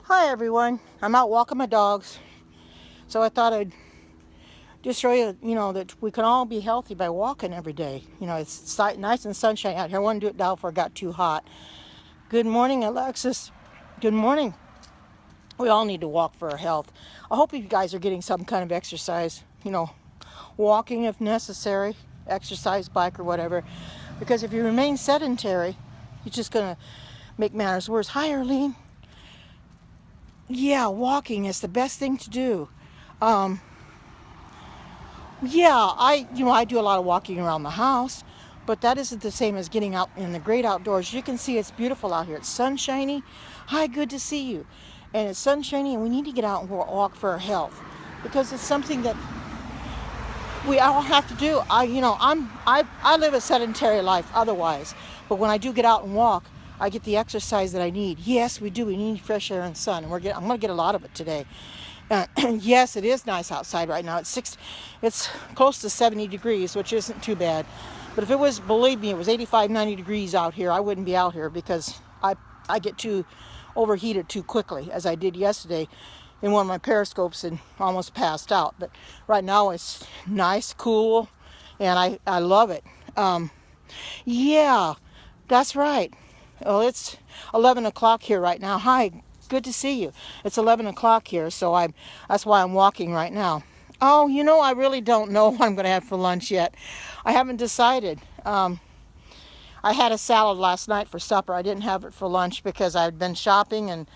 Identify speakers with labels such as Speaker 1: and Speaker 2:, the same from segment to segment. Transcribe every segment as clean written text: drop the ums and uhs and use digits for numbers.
Speaker 1: Hi everyone, I'm out walking my dogs, so I thought I'd just show you, that we can all be healthy by walking every day. It's nice and sunshiny out here. I want to do it now before it got too hot. Good morning, Alexis. Good morning. We all need to walk for our health. I hope you guys are getting some kind of exercise, walking if necessary, exercise, bike or whatever, because if you remain sedentary, it's just going to make matters worse. Hi, Arlene. Yeah, walking is the best thing to do. I do a lot of walking around the house, but that isn't the same as getting out in the great outdoors. You can see it's beautiful out here. It's sunshiny. Hi, good to see you. And it's sunshiny, and we need to get out and walk for our health, because it's something that we all have to do. I live a sedentary life otherwise, but when I do get out and walk, I get the exercise that I need. Yes, we do. We need fresh air and sun, and I'm going to get a lot of it today. Yes, it is nice outside right now. It's close to 70 degrees, which isn't too bad. But if it was, believe me, it was 85, 90 degrees out here, I wouldn't be out here, because I get too overheated too quickly, as I did yesterday in one of my periscopes and almost passed out. But right now it's nice, cool, and I love it. Yeah, that's right. Well, it's 11 o'clock here right now. Hi, good to see you. It's 11 o'clock here, so that's why I'm walking right now. Oh, I really don't know what I'm going to have for lunch yet. I haven't decided. I had a salad last night for supper. I didn't have it for lunch because I'd been shopping, and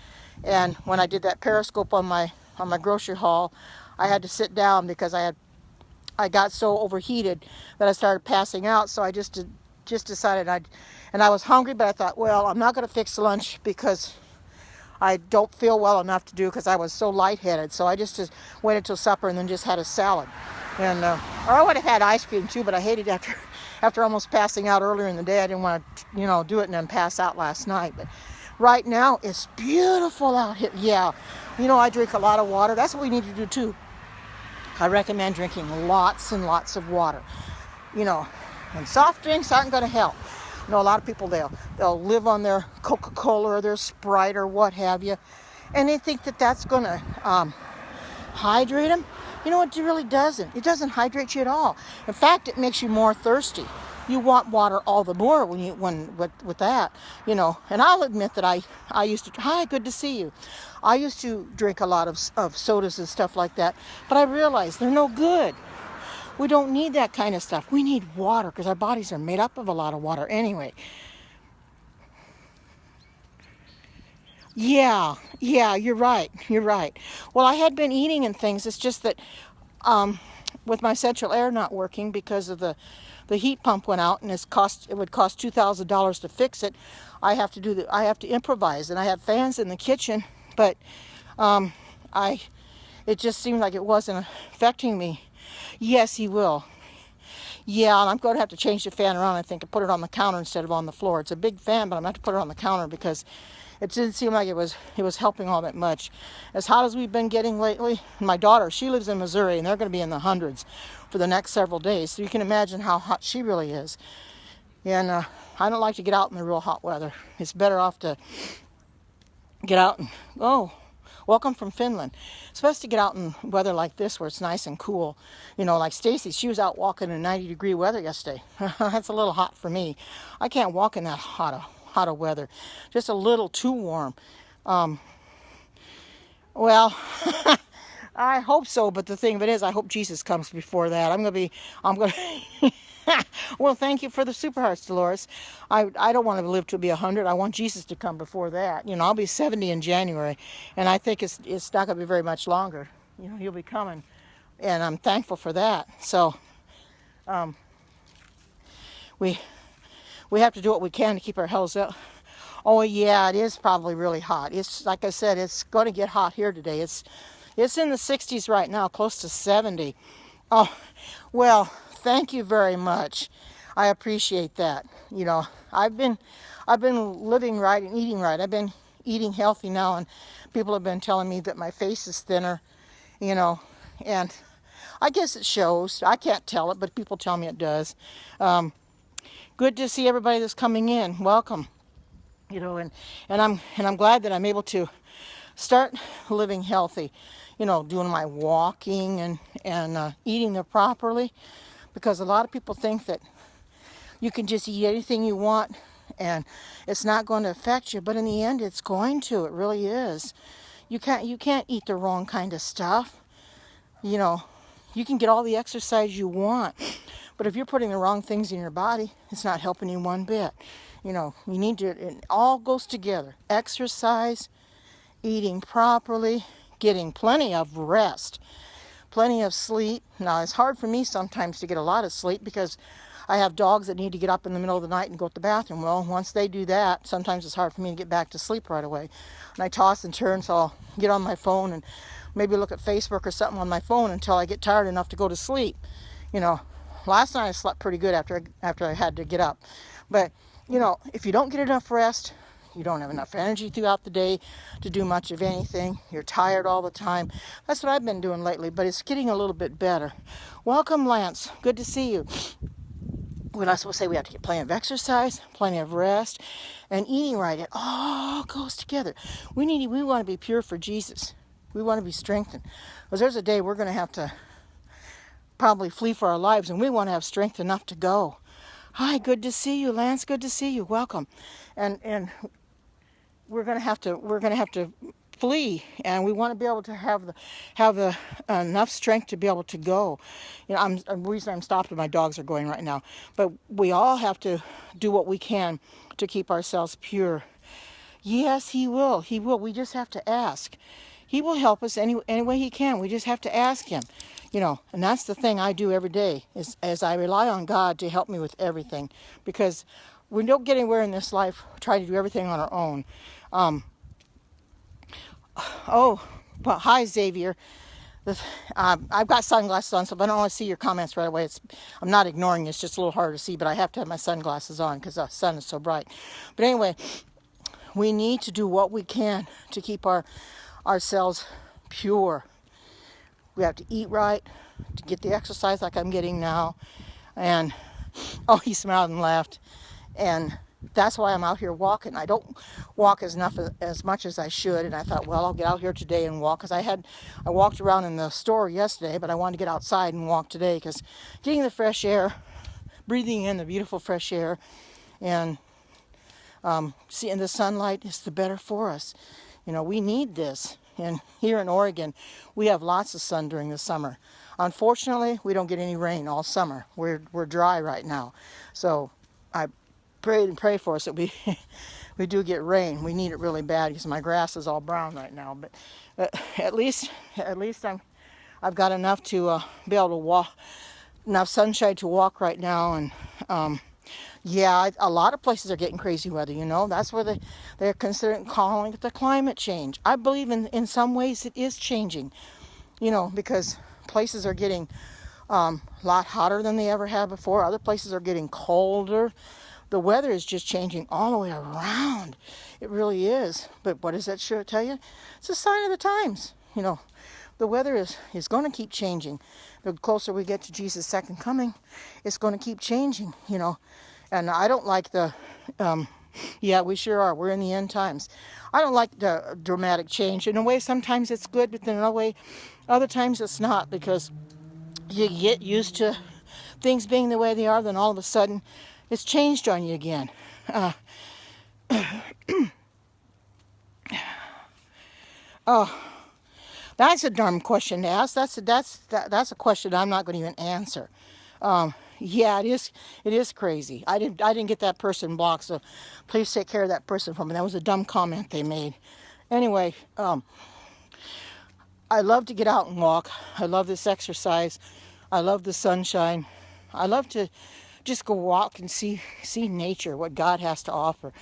Speaker 1: when I did that periscope on my grocery haul, I had to sit down because I got so overheated that I started passing out. So I just decided and I was hungry, but I thought, well, I'm not going to fix lunch because I don't feel well enough to do, because I was so lightheaded. So I just waited till supper and then just had a salad. And or I would have had ice cream too, but I hated after almost passing out earlier in the day. I didn't want to, do it and then pass out last night. But right now it's beautiful out here. Yeah, I drink a lot of water. That's what we need to do too. I recommend drinking lots and lots of water. And soft drinks aren't going to help. A lot of people, they'll live on their Coca-Cola or their Sprite or what have you, and they think that that's going to hydrate them. It really doesn't. It doesn't hydrate you at all. In fact, it makes you more thirsty. You want water all the more with that. And I'll admit that I used to. Hi, good to see you. I used to drink a lot of sodas and stuff like that, but I realized they're no good. We don't need that kind of stuff. We need water, because our bodies are made up of a lot of water anyway. Yeah, you're right. Well, I had been eating and things. It's just that with my central air not working because of the heat pump went out, and it would cost $2,000 to fix it. I have to improvise, and I have fans in the kitchen, but it just seemed like it wasn't affecting me. Yes, he will. Yeah, and I'm going to have to change the fan around, I think, and put it on the counter instead of on the floor. It's a big fan, but I'm going to have to put it on the counter because it didn't seem like it was helping all that much. As hot as we've been getting lately, my daughter, she lives in Missouri, and they're going to be in the hundreds for the next several days. So you can imagine how hot she really is. And I don't like to get out in the real hot weather. It's better off to get out and, welcome from Finland. It's best to get out in weather like this where it's nice and cool. Like Stacy, she was out walking in 90-degree weather yesterday. That's a little hot for me. I can't walk in that hotter weather. Just a little too warm. Well, I hope so, but the thing of it is, I hope Jesus comes before that. I'm going to Well, thank you for the super hearts, Dolores. I don't want to live to be 100. I want Jesus to come before that. I'll be 70 in January, and I think it's not going to be very much longer. He'll be coming, and I'm thankful for that. So, we have to do what we can to keep our health up. Oh yeah, it is probably really hot. It's like I said, it's going to get hot here today. It's in the 60s right now, close to 70. Oh, well. Thank you very much. I appreciate that. I've been living right and eating right. I've been eating healthy now, and people have been telling me that my face is thinner, and I guess it shows. I can't tell it, but people tell me it does. Good to see everybody that's coming in. Welcome. And I'm glad that I'm able to start living healthy, doing my walking and eating it properly, because a lot of people think that you can just eat anything you want and it's not going to affect you, but in the end it's going to. It really is. You can't eat the wrong kind of stuff. You can get all the exercise you want, but if you're putting the wrong things in your body, it's not helping you one bit. You need to, it all goes together. Exercise, eating properly, getting plenty of rest, plenty of sleep. Now, it's hard for me sometimes to get a lot of sleep because I have dogs that need to get up in the middle of the night and go to the bathroom. Well, once they do that, sometimes it's hard for me to get back to sleep right away. And I toss and turn, so I'll get on my phone and maybe look at Facebook or something on my phone until I get tired enough to go to sleep. Last night I slept pretty good after I had to get up. But, if you don't get enough rest, you don't have enough energy throughout the day to do much of anything. You're tired all the time. That's what I've been doing lately, but it's getting a little bit better. Welcome, Lance. Good to see you. We're not supposed to say we have to get plenty of exercise, plenty of rest, and eating right. It all goes together. We want to be pure for Jesus. We want to be strengthened. Because there's a day we're going to have to probably flee for our lives, and we want to have strength enough to go. Hi, good to see you, Lance. Good to see you. Welcome. And we're going to have to flee, and we want to be able to have the enough strength to be able to go. The reason I'm stopping, my dogs are going right now, but we all have to do what we can to keep ourselves pure. Yes, he will. We just have to ask. He will help us any way he can. We just have to ask him. And that's the thing I do every day, is I rely on God to help me with everything, because we don't get anywhere in this life trying to do everything on our own. Well, hi, Xavier. I've got sunglasses on, so if I don't want to see your comments right away, I'm not ignoring you. It's just a little hard to see, but I have to have my sunglasses on because the sun is so bright. But anyway, we need to do what we can to keep ourselves pure. We have to eat right, to get the exercise like I'm getting now. And, he smiled and laughed. And that's why I'm out here walking. I don't walk as much as I should. And I thought, well, I'll get out here today and walk. Because I walked around in the store yesterday, but I wanted to get outside and walk today. Because getting the fresh air, breathing in the beautiful fresh air, and seeing the sunlight is the better for us. We need this. And here in Oregon, we have lots of sun during the summer. Unfortunately, we don't get any rain all summer. We're dry right now. So I pray for us that we do get rain. We need it really bad because my grass is all brown right now. But at least I've got enough to be able to walk, enough sunshine to walk right now. And a lot of places are getting crazy weather, That's where they're calling it the climate change. I believe in some ways it is changing, because places are getting a lot hotter than they ever have before. Other places are getting colder. The weather is just changing all the way around. It really is. But what does that tell you? It's a sign of the times. The weather is going to keep changing. The closer we get to Jesus' second coming, it's going to keep changing, And I don't like we sure are. We're in the end times. I don't like the dramatic change. In a way, sometimes it's good, but then in a way, other times it's not, because you get used to things being the way they are, then all of a sudden it's changed on you again. That's a dumb question to ask. That's a question I'm not going to even answer. It is crazy. I didn't get that person blocked, so please take care of that person for me. That was a dumb comment they made. Anyway, I love to get out and walk. I love this exercise. I love the sunshine. I love to just go walk and see nature, what God has to offer,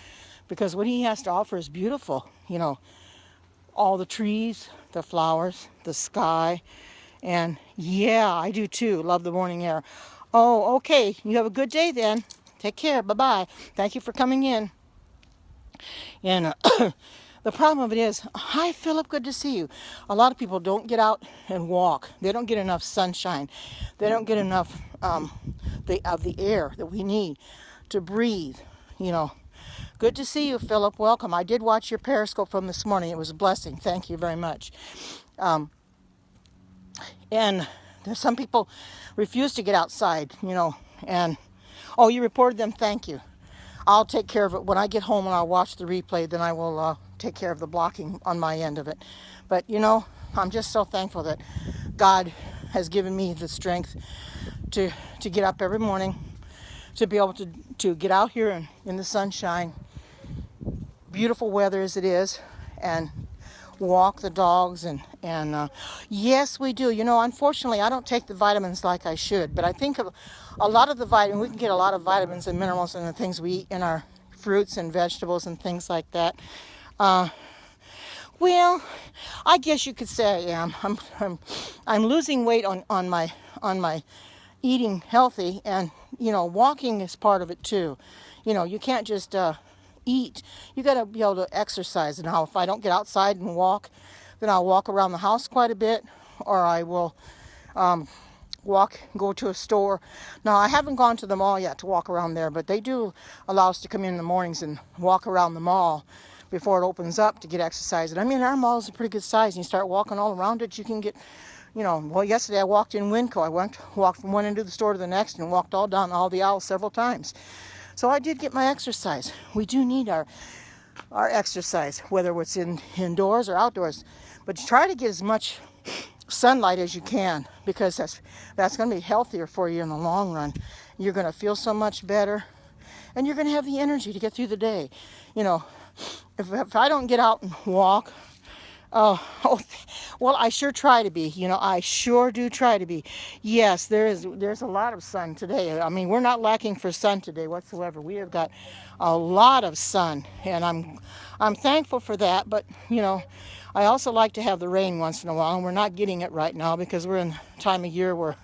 Speaker 1: because what he has to offer is beautiful. All the trees, the flowers, the sky, and I do too. Love the morning air. Oh, okay. You have a good day then. Take care. Bye-bye. Thank you for coming in. And the problem of it is, hi, Philip. Good to see you. A lot of people don't get out and walk. They don't get enough sunshine. They don't get enough of the air that we need to breathe. Good to see you, Philip. Welcome. I did watch your Periscope from this morning. It was a blessing. Thank you very much. And there's some people refuse to get outside, and, oh, you reported them. Thank you. I'll take care of it when I get home and I'll watch the replay. Then I will take care of the blocking on my end of it. But, I'm just so thankful that God has given me the strength to get up every morning, to be able to get out here in the sunshine, beautiful weather as it is, and walk the dogs. And yes, we do. Unfortunately, I don't take the vitamins like I should, but I think a lot of the vitamins, we can get a lot of vitamins and minerals in the things we eat in our fruits and vegetables and things like that. Well, I guess you could say I am. I'm losing weight on my eating healthy, and walking is part of it too. You can't just eat. You got to be able to exercise. Now, if I don't get outside and walk, then I'll walk around the house quite a bit, or I will go to a store. Now, I haven't gone to the mall yet to walk around there, but they do allow us to come in the mornings and walk around the mall before it opens up to get exercise. And I mean, our mall is a pretty good size, and you start walking all around it, you can get, well, yesterday I walked in Winco. I walked from one end of the store to the next and walked all down all the aisles several times. So I did get my exercise. We do need our exercise, whether it's indoors or outdoors. But try to get as much sunlight as you can, because that's going to be healthier for you in the long run. You're going to feel so much better, and you're going to have the energy to get through the day. If I don't get out and walk, well, I sure try to be. I sure do try to be. Yes, there's a lot of sun today. I mean, we're not lacking for sun today whatsoever. We have got a lot of sun, and I'm thankful for that. But I also like to have the rain once in a while, and we're not getting it right now because we're in a time of year where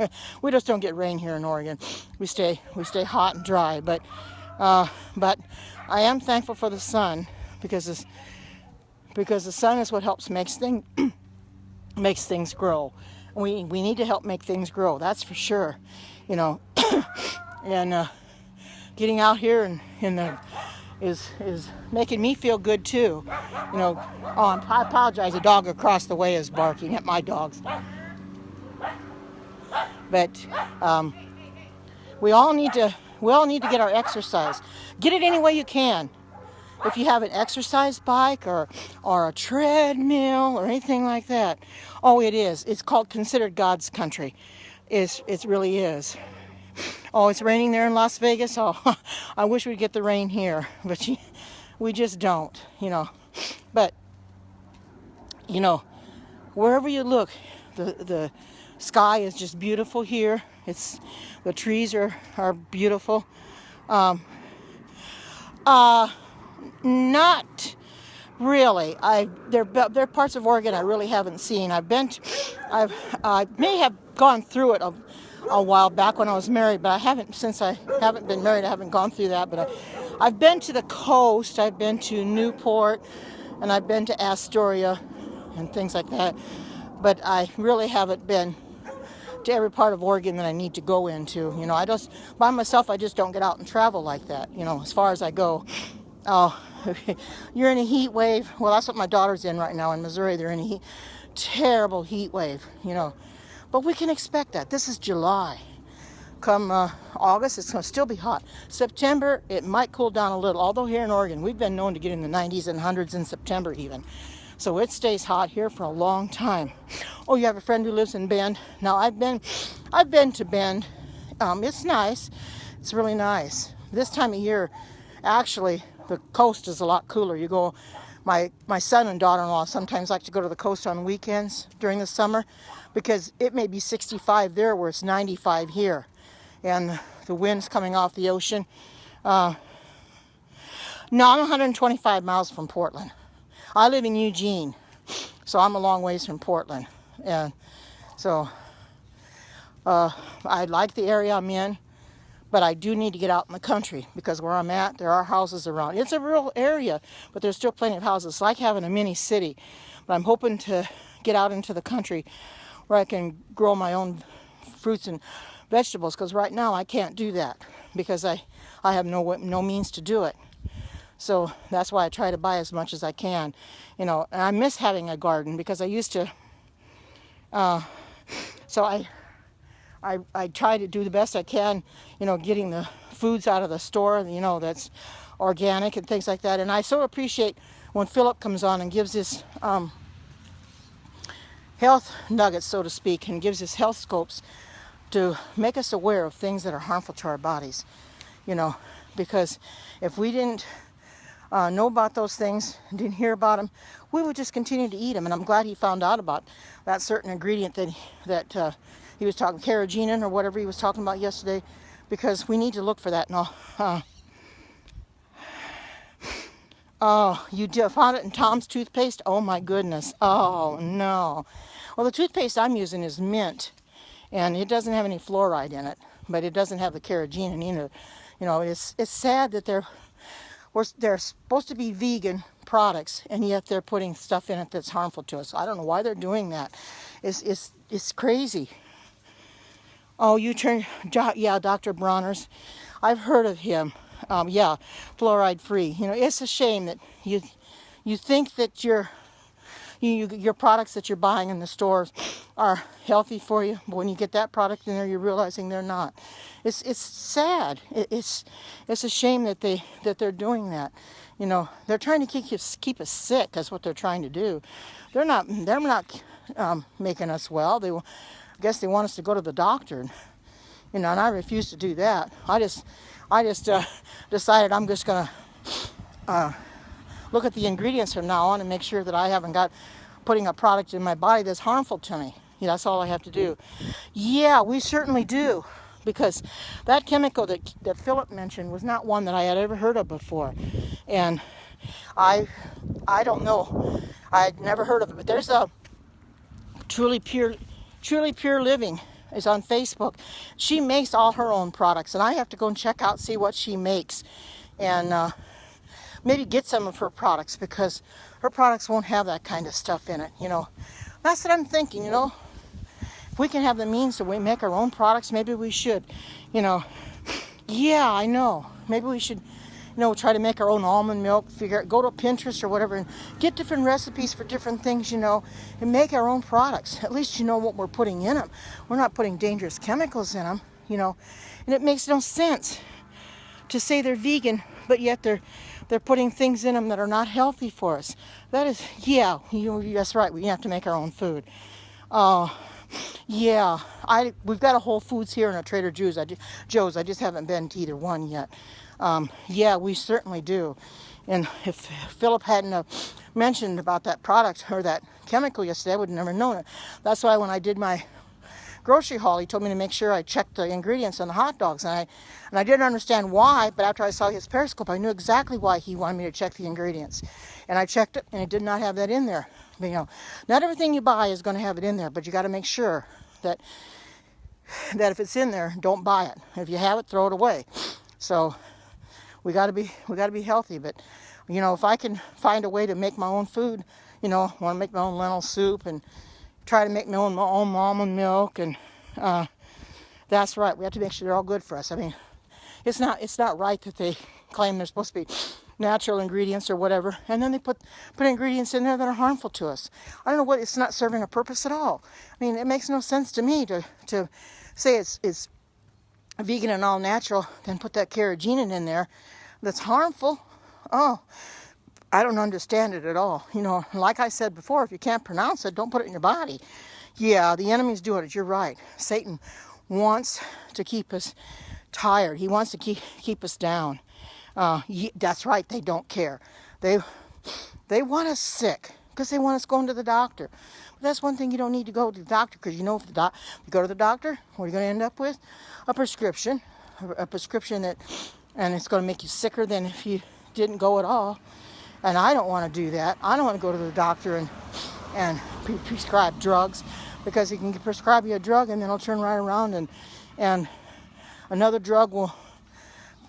Speaker 1: we just don't get rain here in Oregon. We stay hot and dry. But I am thankful for the sun, because the sun is what helps makes things grow. We need to help make things grow. That's for sure. And getting out here is making me feel good too. I apologize. The dog across the way is barking at my dogs. But we all need to get our exercise. Get it any way you can. If you have an exercise bike or a treadmill or anything like that. Oh, it is. It's considered God's country. It really is. Oh, it's raining there in Las Vegas. Oh, I wish we'd get the rain here, but we just don't, But, wherever you look, the sky is just beautiful here. The trees are beautiful. Not really. There are parts of Oregon I really haven't seen. I may have gone through it a while back when I was married, but I haven't, since I haven't been married. I haven't gone through that. But I've been to the coast. I've been to Newport, and I've been to Astoria, and things like that. But I really haven't been to every part of Oregon that I need to go into. I just, by myself, I just don't get out and travel like that. As far as I go. Oh, you're in a heat wave. Well, that's what my daughter's in right now in Missouri. They're in a terrible heat wave, But we can expect that. This is July. Come August, it's going to still be hot. September, it might cool down a little. Although here in Oregon, we've been known to get in the 90s and 100s in September even. So it stays hot here for a long time. Oh, you have a friend who lives in Bend? Now, I've been to Bend. It's nice. It's really nice. This time of year, actually, the coast is a lot cooler. My son and daughter-in-law sometimes like to go to the coast on weekends during the summer, because it may be 65 there where it's 95 here, and the wind's coming off the ocean. No, I'm 125 miles from Portland. I live in Eugene, so I'm a long ways from Portland, and so I like the area I'm in. But I do need to get out in the country, because where I'm at, there are houses around. It's a rural area, but there's still plenty of houses. It's like having a mini city. But I'm hoping to get out into the country where I can grow my own fruits and vegetables, because right now I can't do that because I have no means to do it. So that's why I try to buy as much as I can. And I miss having a garden because I used to. So I try to do the best I can, getting the foods out of the store, that's organic and things like that. And I so appreciate when Philip comes on and gives his health nuggets, so to speak, and gives his health scopes to make us aware of things that are harmful to our bodies, because if we didn't know about those things, didn't hear about them, we would just continue to eat them. And I'm glad he found out about that certain ingredient that he was talking, carrageenan or whatever he was talking about yesterday, because we need to look for that. Oh, you found it in Tom's toothpaste? Oh my goodness. Oh no. Well, the toothpaste I'm using is mint, and it doesn't have any fluoride in it, but it doesn't have the carrageenan either. It's sad that they're supposed to be vegan products, and yet they're putting stuff in it that's harmful to us. I don't know why they're doing that. It's crazy. Oh, yeah, Dr. Bronner's. I've heard of him. Yeah, fluoride free. It's a shame that you think that your products that you're buying in the stores are healthy for you, but when you get that product in there, you're realizing they're not. It's sad. It's a shame that they're doing that. They're trying to keep us sick. That's what they're trying to do. They're not making us well. I guess they want us to go to the doctor, and I refuse to do that. I just decided I'm just gonna look at the ingredients from now on and make sure that I haven't got putting a product in my body that's harmful to me. That's all I have to do. Yeah, we certainly do, because that chemical that Philip mentioned was not one that I had ever heard of before, and I don't know. I'd never heard of it, but there's a Truly Pure Living is on Facebook. She makes all her own products, and I have to go and check out, see what she makes, and maybe get some of her products, because her products won't have that kind of stuff in it. That's what I'm thinking. If we can have the means to make our own products, maybe we should. Yeah, I know. Maybe we should try to make our own almond milk, go to Pinterest or whatever and get different recipes for different things, and make our own products. At least what we're putting in them. We're not putting dangerous chemicals in them, and it makes no sense to say they're vegan, but yet they're putting things in them that are not healthy for us. That is, yeah, that's right. We have to make our own food. Yeah, we've got a Whole Foods here and a Trader Joe's. I just haven't been to either one yet. Yeah, we certainly do. And if Philip hadn't mentioned about that product or that chemical yesterday, I would have never known it. That's why when I did my grocery haul, he told me to make sure I checked the ingredients on the hot dogs, and I didn't understand why, but after I saw his Periscope, I knew exactly why he wanted me to check the ingredients. And I checked it, and it did not have that in there. Not everything you buy is going to have it in there, but you got to make sure that if it's in there, don't buy it. If you have it, throw it away. So we got to be healthy. But if I can find a way to make my own food, want to make my own lentil soup and try to make my own almond milk, and that's right. We have to make sure they're all good for us. I mean, it's not right that they claim they're supposed to be natural ingredients or whatever, and then they put ingredients in there that are harmful to us. I don't know what. It's not serving a purpose at all. I mean, it makes no sense to me to say it's vegan and all natural, then put that carrageenan in there that's harmful. Oh, I don't understand it at all. Like I said before, if you can't pronounce it, don't put it in your body. Yeah, the enemy's doing it. You're right. Satan wants to keep us tired. He wants to keep us down. That's right. They don't care. They want us sick because they want us going to the doctor. But that's one thing, you don't need to go to the doctor, because if you go to the doctor, what are you going to end up with? A prescription that, and it's going to make you sicker than if you didn't go at all. And I don't want to do that. I don't want to go to the doctor and prescribe drugs, because he can prescribe you a drug and then he'll turn right around and another drug will,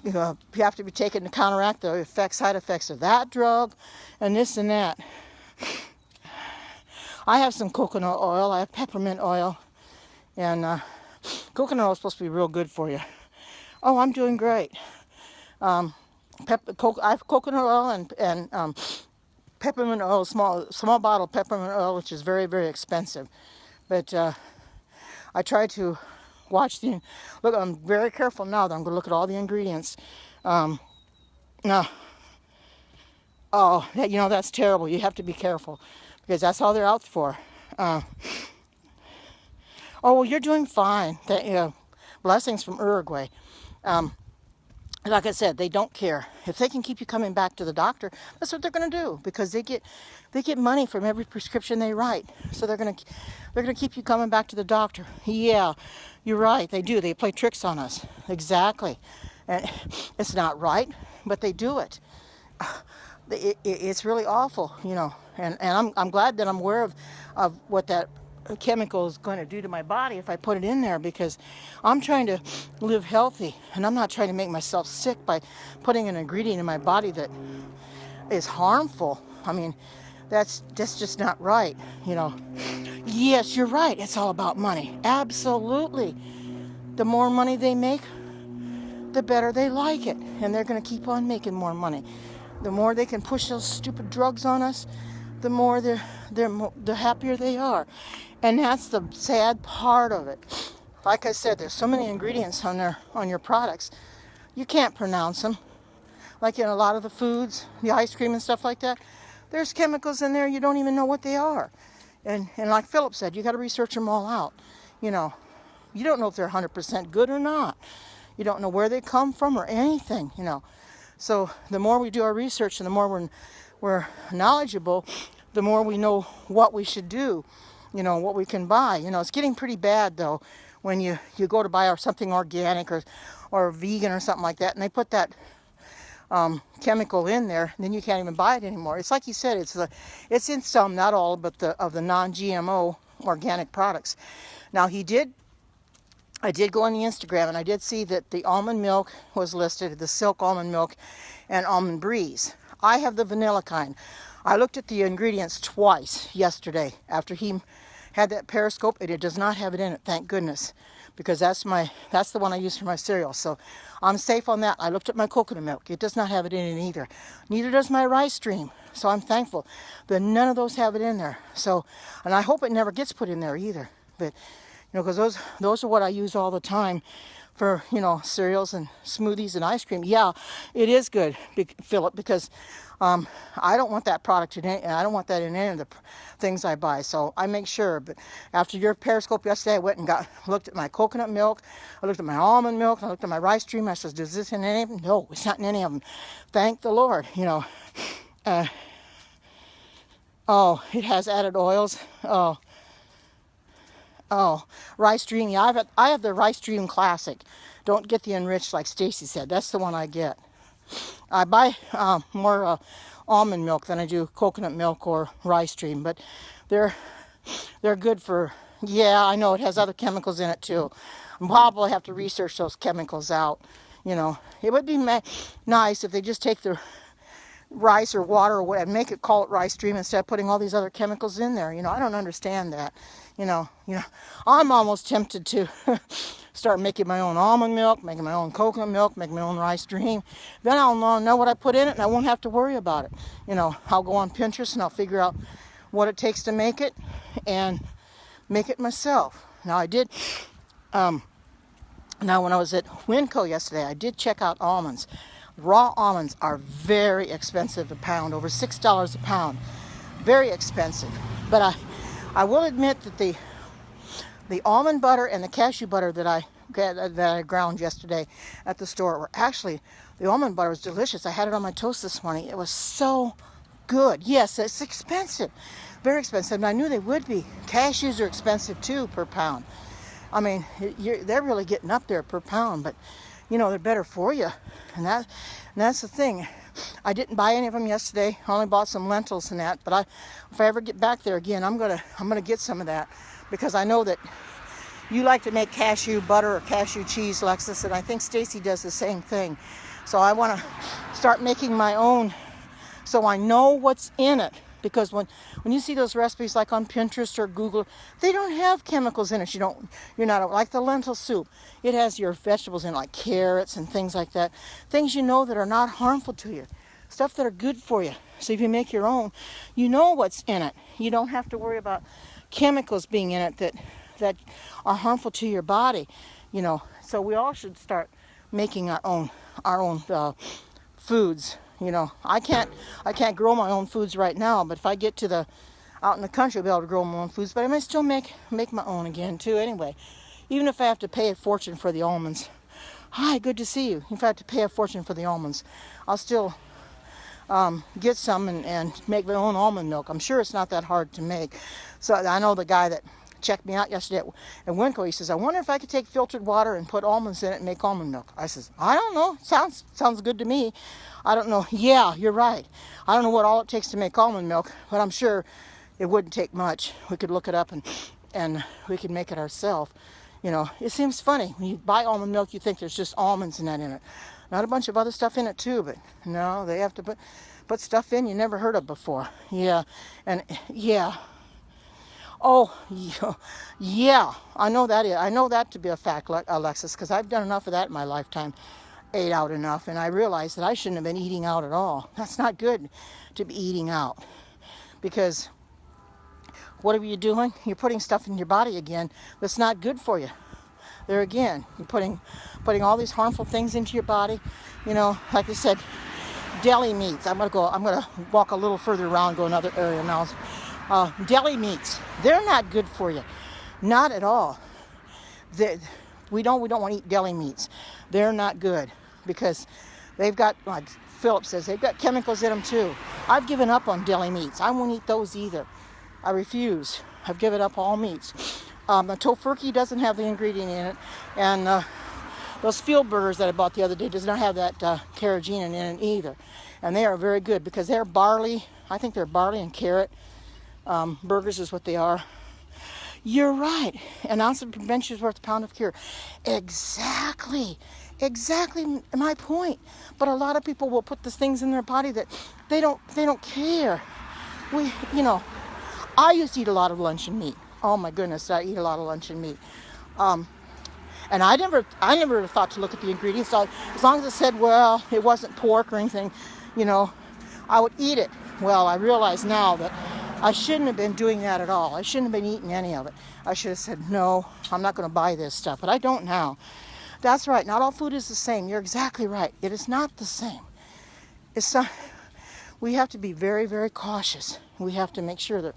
Speaker 1: you have to be taken to counteract the side effects of that drug, and this and that. I have some coconut oil. I have peppermint oil, and coconut oil is supposed to be real good for you. Oh, I'm doing great. I have coconut oil and peppermint oil, small bottle of peppermint oil, which is very, very expensive. But I try to watch look. I'm very careful now that I'm going to look at all the ingredients. Now, oh, that's terrible. You have to be careful because that's all they're out for. Oh, well, you're doing fine. Blessings from Uruguay. Like I said, they don't care. If they can keep you coming back to the doctor, that's what they're going to do, because they get money from every prescription they write. So they're going to keep you coming back to the doctor. Yeah, you're right. They do. They play tricks on us. Exactly. And it's not right, but they do it. It's really awful, And I'm glad that I'm aware of what that chemical is going to do to my body if I put it in there, because I'm trying to live healthy, and I'm not trying to make myself sick by putting an ingredient in my body that is harmful. I mean, that's just not right, Yes, you're right. It's all about money. Absolutely. The more money they make, the better they like it, and they're going to keep on making more money. The more they can push those stupid drugs on us, the more the happier they are. And that's the sad part of it. Like I said, there's so many ingredients on your products, you can't pronounce them. Like in a lot of the foods, the ice cream and stuff like that, there's chemicals in there you don't even know what they are. And like Philip said, you got to research them all out. You don't know if they're 100% good or not. You don't know where they come from or anything. So the more we do our research and the more we're knowledgeable, the more we know what we should do, what we can buy. It's getting pretty bad, though, when you go to buy something organic or vegan or something like that, and they put that chemical in there, and then you can't even buy it anymore. It's like you said, it's in some, not all, but of the non-GMO organic products. Now, I did go on the Instagram, and I did see that the almond milk was listed, the silk almond milk and almond breeze. I have the vanilla kind. I looked at the ingredients twice yesterday after he had that Periscope, and it does not have it in it, thank goodness, because that's the one I use for my cereal. So I'm safe on that. I looked at my coconut milk. It does not have it in it either. Neither does my rice stream. So I'm thankful that none of those have it in there. So, and I hope it never gets put in there either. But because those are what I use all the time for, cereals and smoothies and ice cream. Yeah, it is good, Philip, because I don't want that product I don't want that in any of the things I buy. So I make sure. But after your Periscope yesterday, I went and looked at my coconut milk. I looked at my almond milk. I looked at my rice stream. I said, "Is this in any of them?" No, it's not in any of them. Thank the Lord. Oh, it has added oils. Oh, rice stream. Yeah, I have the rice stream classic. Don't get the enriched like Stacy said. That's the one I get. I buy more almond milk than I do coconut milk or rice stream, but they're good for. Yeah, I know it has other chemicals in it too. I'll probably have to research those chemicals out. It would be nice if they just take the rice or water and call it rice stream instead of putting all these other chemicals in there. I don't understand that. I'm almost tempted to start making my own almond milk, making my own coconut milk, making my own rice stream. Then I'll know what I put in it, and I won't have to worry about it. I'll go on Pinterest and I'll figure out what it takes to make it and make it myself. Now I did. Now when I was at Winco yesterday, I did check out almonds. Raw almonds are very expensive a pound, over $6 a pound. Very expensive. But I will admit that the almond butter and the cashew butter that I ground yesterday at the store were actually, the almond butter was delicious. I had it on my toast this morning. It was so good. Yes, it's expensive. Very expensive. And I knew they would be. Cashews are expensive too per pound. I mean, they're really getting up there per pound, but they're better for you. And that's the thing. I didn't buy any of them yesterday. I only bought some lentils and that. But if I ever get back there again, I'm gonna get some of that, because I know that you like to make cashew butter or cashew cheese, Lexus, and I think Stacy does the same thing. So I want to start making my own, so I know what's in it, Because when you see those recipes like on Pinterest or Google, they don't have chemicals in it. You're not like the lentil soup. It has your vegetables in it, like carrots and things like that. Things that are not harmful to you. Stuff that are good for you. So if you make your own, you know what's in it. You don't have to worry about chemicals being in it that are harmful to your body. So we all should start making our own foods. I can't grow my own foods right now, but if I get out in the country, I'll be able to grow my own foods. But I may still make my own again too. Anyway, even if I have to pay a fortune for the almonds. Hi, good to see you. If I have to pay a fortune for the almonds, I'll still get some and make my own almond milk. I'm sure it's not that hard to make. So I know the guy that checked me out yesterday at Winco. He says, I wonder if I could take filtered water and put almonds in it and make almond milk. I says, I don't know. Sounds good to me. I don't know. Yeah, you're right. I don't know what all it takes to make almond milk, but I'm sure it wouldn't take much. We could look it up and we could make it ourselves. It seems funny. When you buy almond milk, you think there's just almonds in it. Not a bunch of other stuff in it too, but no, they have to put stuff in you never heard of before. Yeah, and yeah. Oh, yeah. I know that to be a fact, Alexis, because I've done enough of that in my lifetime. Ate out enough, and I realized that I shouldn't have been eating out at all. That's not good to be eating out, because what are you doing? You're putting stuff in your body again that's not good for you. There again, you're putting all these harmful things into your body. Like I said, deli meats. I'm gonna walk a little further around, go another area now. Deli meats, they're not good for you, not at all. We don't want to eat deli meats. They're not good because they've got, like Philip says, they've got chemicals in them too. I've given up on deli meats. I won't eat those either. I refuse. I've given up all meats. The tofurkey doesn't have the ingredient in it, and those field burgers that I bought the other day does not have that carrageenan in it either. And they are very good because they're barley. I think they're barley and carrot burgers is what they are. You're right. An ounce of prevention is worth a pound of cure. Exactly my point. But a lot of people will put these things in their body that they don't care. I used to eat a lot of luncheon meat. Oh my goodness, I eat a lot of luncheon meat. And I never thought to look at the ingredients. So as long as it said, well, it wasn't pork or anything, I would eat it. Well, I realize now that I shouldn't have been doing that at all. I shouldn't have been eating any of it. I should have said, no, I'm not going to buy this stuff. But I don't now. That's right. Not all food is the same. You're exactly right. It is not the same. We have to be very, very cautious. We have to make sure that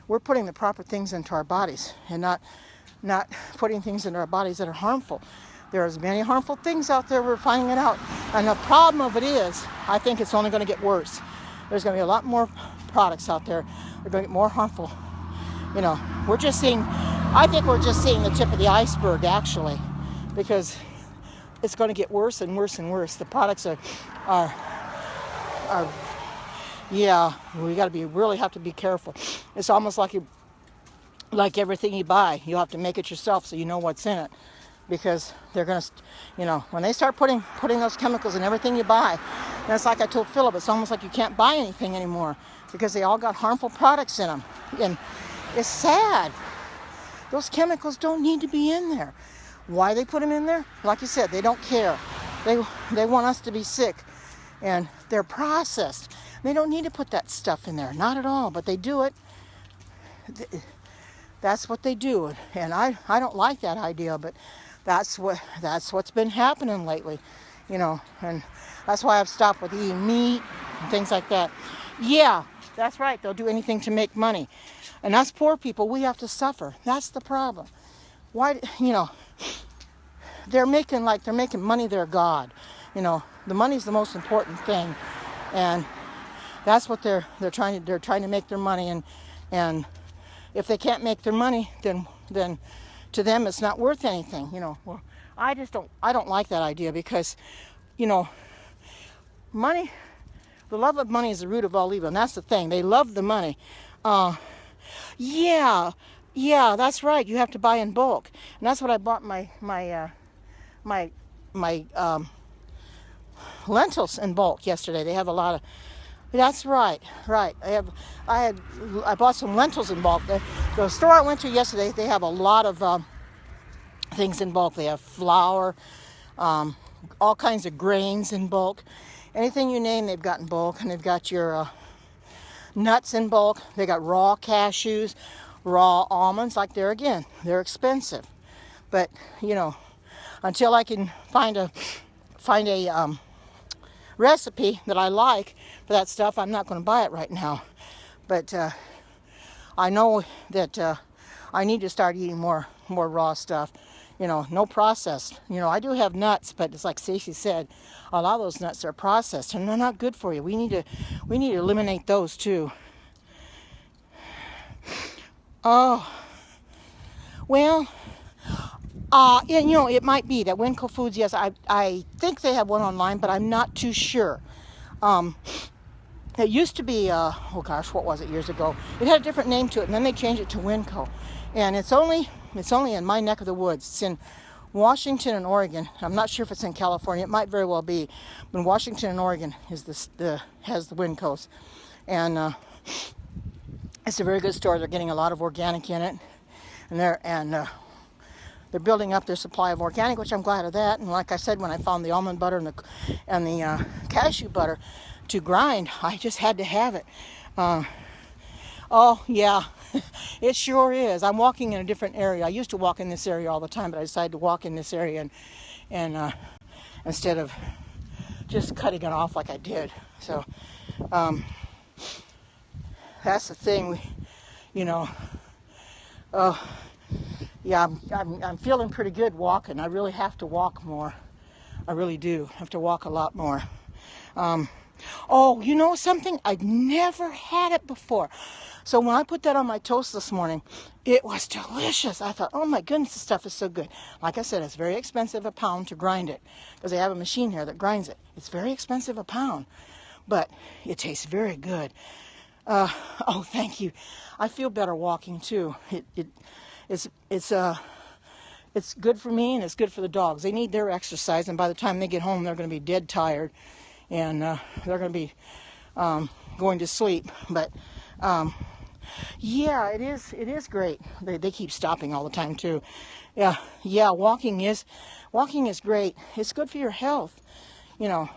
Speaker 1: we're putting the proper things into our bodies and not putting things into our bodies that are harmful. There's many harmful things out there. We're finding it out. And the problem of it is, I think it's only going to get worse. There's going to be a lot more products out there. They're going to get more harmful. I think we're just seeing the tip of the iceberg, actually, because it's going to get worse and worse and worse. The products are yeah, we really have to be careful. It's almost like everything you buy, you have to make it yourself so you know what's in it. Because they're going to, when they start putting those chemicals in everything you buy, and it's like I told Philip, it's almost like you can't buy anything anymore because they all got harmful products in them. And it's sad. Those chemicals don't need to be in there. Why they put them in there? Like you said, they don't care. They want us to be sick. And they're processed. They don't need to put that stuff in there. Not at all. But they do it. That's what they do. And I don't like that idea, but that's what's been happening lately, and that's why I've stopped with eating meat and things like that. Yeah, that's right. They'll do anything to make money. And us poor people, we have to suffer. That's the problem. Why, they're making money their God. The money's the most important thing. And that's what they're trying to make their money, and if they can't make their money, then to them it's not worth anything. Well, I don't like that idea because, money, the love of money is the root of all evil, and that's the thing. They love the money. Yeah, that's right. You have to buy in bulk, and that's what I bought my lentils in bulk yesterday. They have a lot That's right, right. I bought some lentils in bulk. The store I went to yesterday, they have a lot of things in bulk. They have flour, all kinds of grains in bulk. Anything you name, they've got in bulk. And they've got your nuts in bulk. They got raw cashews, raw almonds. Like they're expensive. But until I can find a recipe that I like for that stuff, I'm not going to buy it right now. But I know that I need to start eating more raw stuff. No processed. I do have nuts, but it's like Stacey said, a lot of those nuts are processed and they're not good for you. We need to eliminate those too. Oh, well, it might be that Winco Foods. Yes, I think they have one online, but I'm not too sure. It used to be, what was it years ago? It had a different name to it, and then they changed it to Winco. And it's only in my neck of the woods. It's in Washington and Oregon. I'm not sure if it's in California. It might very well be. But Washington and Oregon has the Wincos. And it's a very good store. They're getting a lot of organic in it. And they're building up their supply of organic, which I'm glad of that. And like I said, when I found the almond butter and the cashew butter to grind, I just had to have it. Oh yeah, it sure is. I'm walking in a different area. I used to walk in this area all the time, but I decided to walk in this area and instead of just cutting it off like I did. So that's the thing, yeah, I'm feeling pretty good walking. I really have to walk more. I really do have to walk a lot more. Oh, you know something? I'd never had it before. So when I put that on my toast this morning, it was delicious. I thought, oh my goodness, this stuff is so good. Like I said, it's very expensive a pound to grind it because they have a machine here that grinds it. It's very expensive a pound, but it tastes very good. Oh, thank you. I feel better walking too. It's good for me and it's good for the dogs. They need their exercise, and by the time they get home, they're going to be dead tired, and they're going to be going to sleep. But yeah, it is great. They keep stopping all the time too. Yeah, walking is great. It's good for your health. I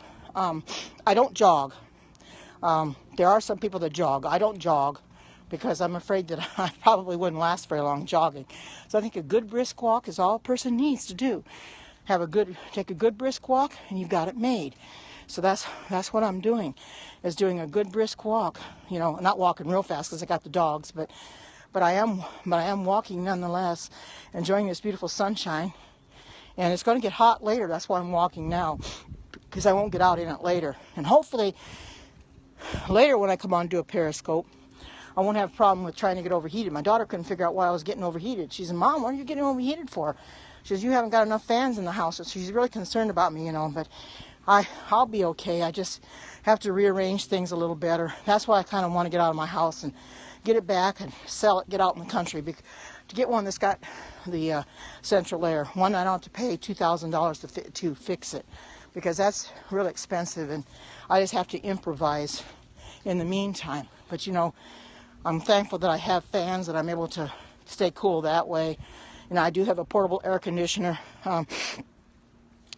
Speaker 1: don't jog. There are some people that jog. I don't jog because I'm afraid that I probably wouldn't last very long jogging. So I think a good brisk walk is all a person needs to do. Take a good brisk walk, and you've got it made. So that's what I'm doing, is doing a good brisk walk. Not walking real fast because I got the dogs, but I am walking nonetheless, enjoying this beautiful sunshine. And it's going to get hot later. That's why I'm walking now, because I won't get out in it later. And hopefully later when I come on and do a periscope, I won't have a problem with trying to get overheated. My daughter couldn't figure out why I was getting overheated. She said, Mom, what are you getting overheated for? She says, you haven't got enough fans in the house. So she's really concerned about me, but I'll be okay. I just have to rearrange things a little better. That's why I kind of want to get out of my house and get it back and sell it, get out in the country. To get one that's got the central air. One I don't have to pay $2,000 to fix it, because that's really expensive, and I just have to improvise in the meantime. But I'm thankful that I have fans, that I'm able to stay cool that way. I do have a portable air conditioner. I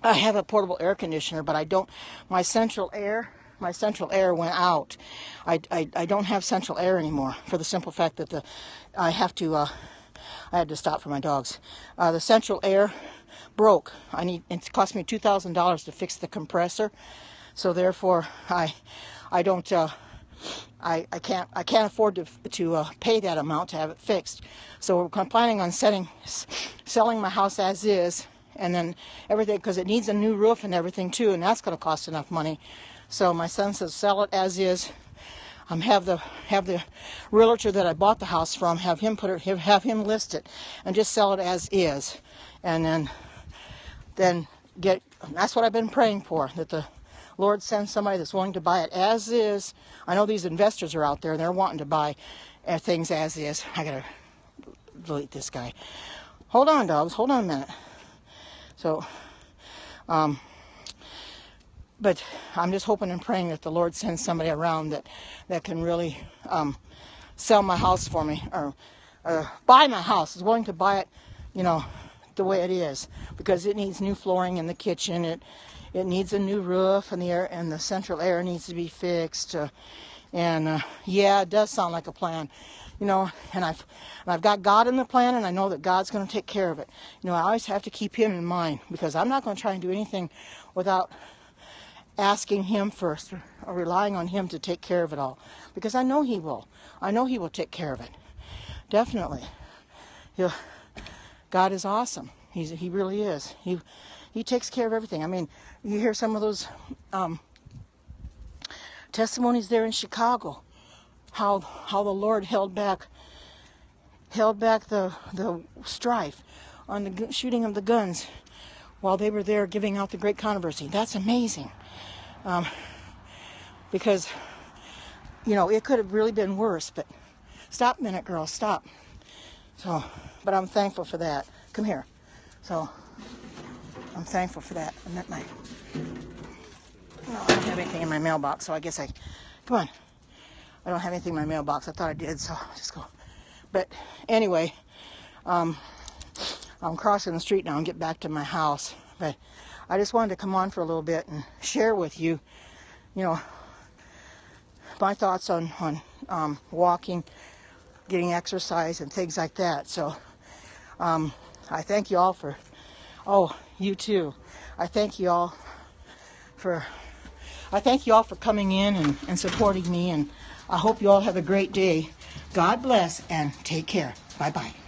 Speaker 1: have a portable air conditioner, but I don't. My central air went out. I don't have central air anymore, for the simple fact that I had to stop for my dogs. The central air broke. It cost me $2,000 to fix the compressor. So therefore, I can't afford to pay that amount to have it fixed. So we're planning on selling my house as is, and then everything, because it needs a new roof and everything too, and that's going to cost enough money. So my son says sell it as is. Have the realtor that I bought the house from have him list it and just sell it as is, and then get. That's what I've been praying for, that the Lord sends somebody that's willing to buy it as is. I know these investors are out there, and they're wanting to buy things as is. I gotta delete this guy. Hold on, dogs. Hold on a minute. So, But I'm just hoping and praying that the Lord sends somebody around that can really sell my house for me, or buy my house, is willing to buy it, you know, the way it is, because it needs new flooring in the kitchen. It needs a new roof, and the central air needs to be fixed. Yeah, it does sound like a plan, you know. And I've got God in the plan, and I know that God's going to take care of it. You know, I always have to keep Him in mind, because I'm not going to try and do anything without asking Him first, or relying on Him to take care of it all, because I know He will. I know He will take care of it. Definitely. God is awesome. He really is. He takes care of everything. I mean, you hear some of those testimonies there in Chicago, how the Lord held back the strife on the shooting of the guns while they were there giving out the great controversy. That's amazing. Because, you know, it could have really been worse, but stop a minute, girl, stop. So, but I'm thankful for that. Come here. So, I'm thankful for that. I don't have anything in my mailbox, so I guess come on. I don't have anything in my mailbox. I thought I did, so I'll just go. But anyway, I'm crossing the street now and get back to my house. But I just wanted to come on for a little bit and share with you, you know, my thoughts on walking, getting exercise, and things like that. So I thank you all for, you too. I thank you all for coming in and supporting me, and I hope you all have a great day. God bless and take care. Bye-bye.